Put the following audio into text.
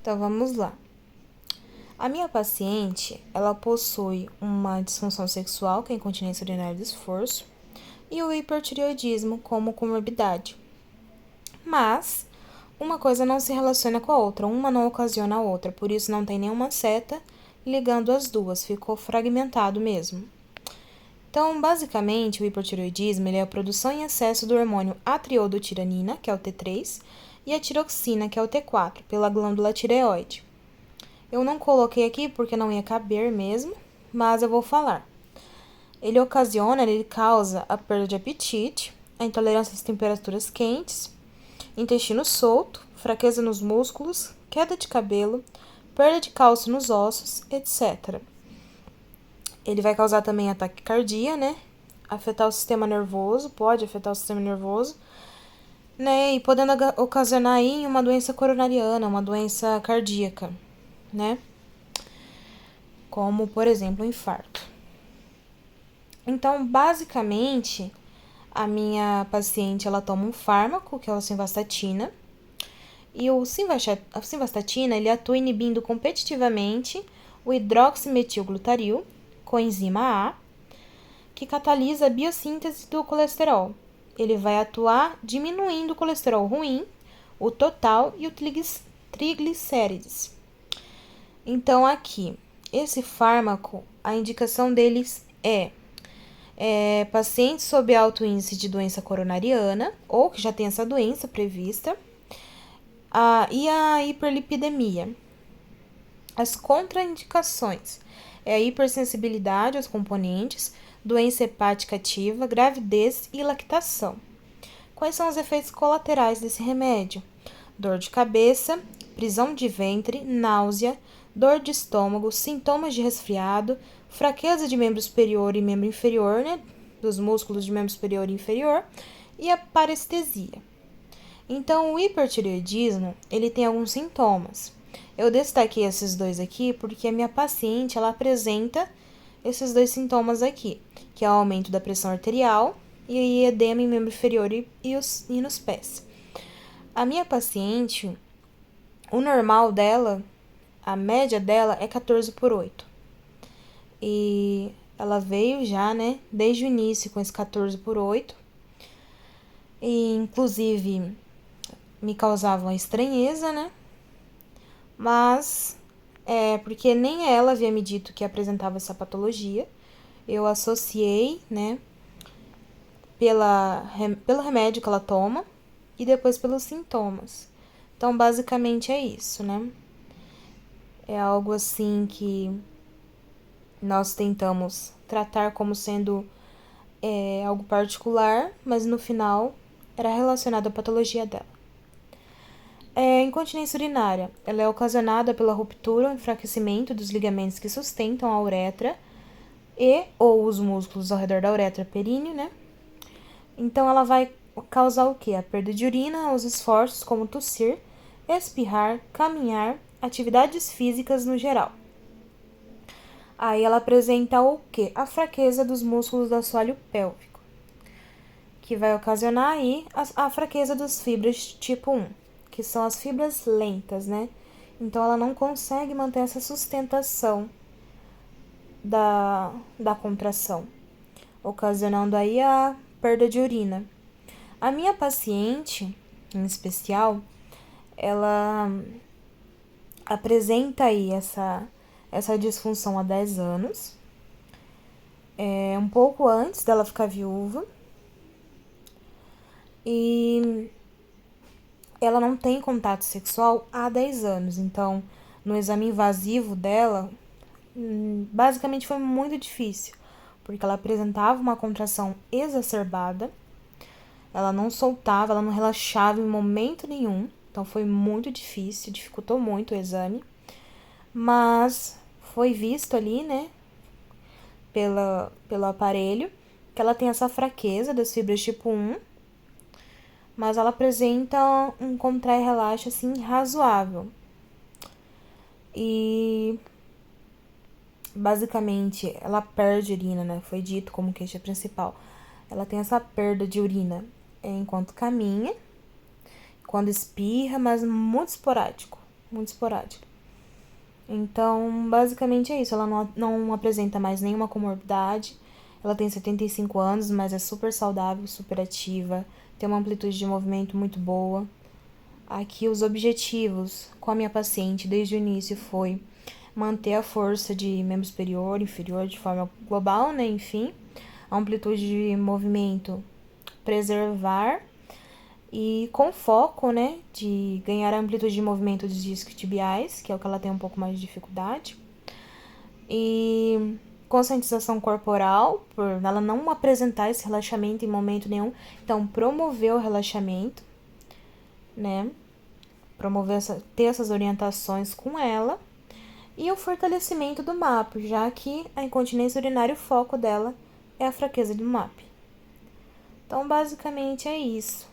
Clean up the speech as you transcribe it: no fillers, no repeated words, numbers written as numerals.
Então, vamos lá. A minha paciente, ela possui uma disfunção sexual, que é a incontinência urinária de esforço, e o hipertireoidismo como comorbidade. Mas, uma coisa não se relaciona com a outra, uma não ocasiona a outra, por isso não tem nenhuma seta ligando as duas, ficou fragmentado mesmo. Então, basicamente, o hipotireoidismo é a produção em excesso do hormônio atriodotiranina, que é o T3, e a tiroxina, que é o T4, pela glândula tireoide. Eu não coloquei aqui porque não ia caber mesmo, mas eu vou falar. Ele causa a perda de apetite, a intolerância às temperaturas quentes, intestino solto, fraqueza nos músculos, queda de cabelo, perda de cálcio nos ossos, etc. Ele vai causar também ataque cardíaco, né? Afetar o sistema nervoso, pode afetar o sistema nervoso, né? E podendo ocasionar aí uma doença coronariana, uma doença cardíaca, né? Como, por exemplo, um infarto. Então, basicamente, a minha paciente, ela toma um fármaco, que é o simvastatina, e a simvastatina, ele atua inibindo competitivamente o hidroximetilglutaril, coenzima A, que catalisa a biossíntese do colesterol. Ele vai atuar diminuindo o colesterol ruim, o total e o triglicérides. Então, aqui, esse fármaco, a indicação deles é pacientes sob alto índice de doença coronariana, ou que já tem essa doença prevista, e a hiperlipidemia. As contraindicações é a hipersensibilidade aos componentes, doença hepática ativa, gravidez e lactação. Quais são os efeitos colaterais desse remédio? Dor de cabeça, prisão de ventre, náusea, dor de estômago, sintomas de resfriado, fraqueza de membro superior e membro inferior, né? Dos músculos de membro superior e inferior, e a parestesia. Então, o hipertireoidismo, ele tem alguns sintomas. Eu destaquei esses dois aqui porque a minha paciente, ela apresenta esses dois sintomas aqui, que é o aumento da pressão arterial e edema em membro inferior e nos pés. A minha paciente, o normal dela, a média dela é 14/8. E ela veio já, né, desde o início com esse 14/8. E, inclusive, me causava uma estranheza, né? Mas, porque nem ela havia me dito que apresentava essa patologia. Eu associei, né, pelo remédio que ela toma e depois pelos sintomas. Então, basicamente é isso, né? É algo assim que nós tentamos tratar como sendo algo particular, mas no final era relacionado à patologia dela. A incontinência urinária, ela é ocasionada pela ruptura ou enfraquecimento dos ligamentos que sustentam a uretra ou os músculos ao redor da uretra períneo, né? Então, ela vai causar o quê? A perda de urina, os esforços como tossir, espirrar, caminhar, atividades físicas no geral. Aí ela apresenta o quê? A fraqueza dos músculos do assoalho pélvico, que vai ocasionar aí a fraqueza das fibras tipo 1, que são as fibras lentas, né? Então, ela não consegue manter essa sustentação da contração, ocasionando aí a perda de urina. A minha paciente, em especial, ela apresenta aí essa disfunção há 10 anos, um pouco antes dela ficar viúva, e ela não tem contato sexual há 10 anos, então no exame invasivo dela, basicamente foi muito difícil, porque ela apresentava uma contração exacerbada, ela não soltava, ela não relaxava em momento nenhum, então foi muito difícil, dificultou muito o exame, mas foi visto ali, né, pelo aparelho, que ela tem essa fraqueza das fibras tipo 1, mas ela apresenta um contrai-relaxa, assim, razoável. E, basicamente, ela perde urina, né, foi dito como queixa principal. Ela tem essa perda de urina enquanto caminha, quando espirra, mas muito esporádico. muito esporádica. Então, basicamente é isso. Ela não apresenta mais nenhuma comorbidade. Ela tem 75 anos, mas é super saudável, super ativa, tem uma amplitude de movimento muito boa. Aqui os objetivos com a minha paciente desde o início foi manter a força de membro superior, inferior de forma global, né? Enfim, a amplitude de movimento preservar e com foco, né, de ganhar a amplitude de movimento dos discos tibiais, que é o que ela tem um pouco mais de dificuldade. E conscientização corporal, por ela não apresentar esse relaxamento em momento nenhum. Então, promover o relaxamento, né? Ter essas orientações com ela. E o fortalecimento do MAP, já que a incontinência urinária, o foco dela é a fraqueza do MAP. Então, basicamente é isso.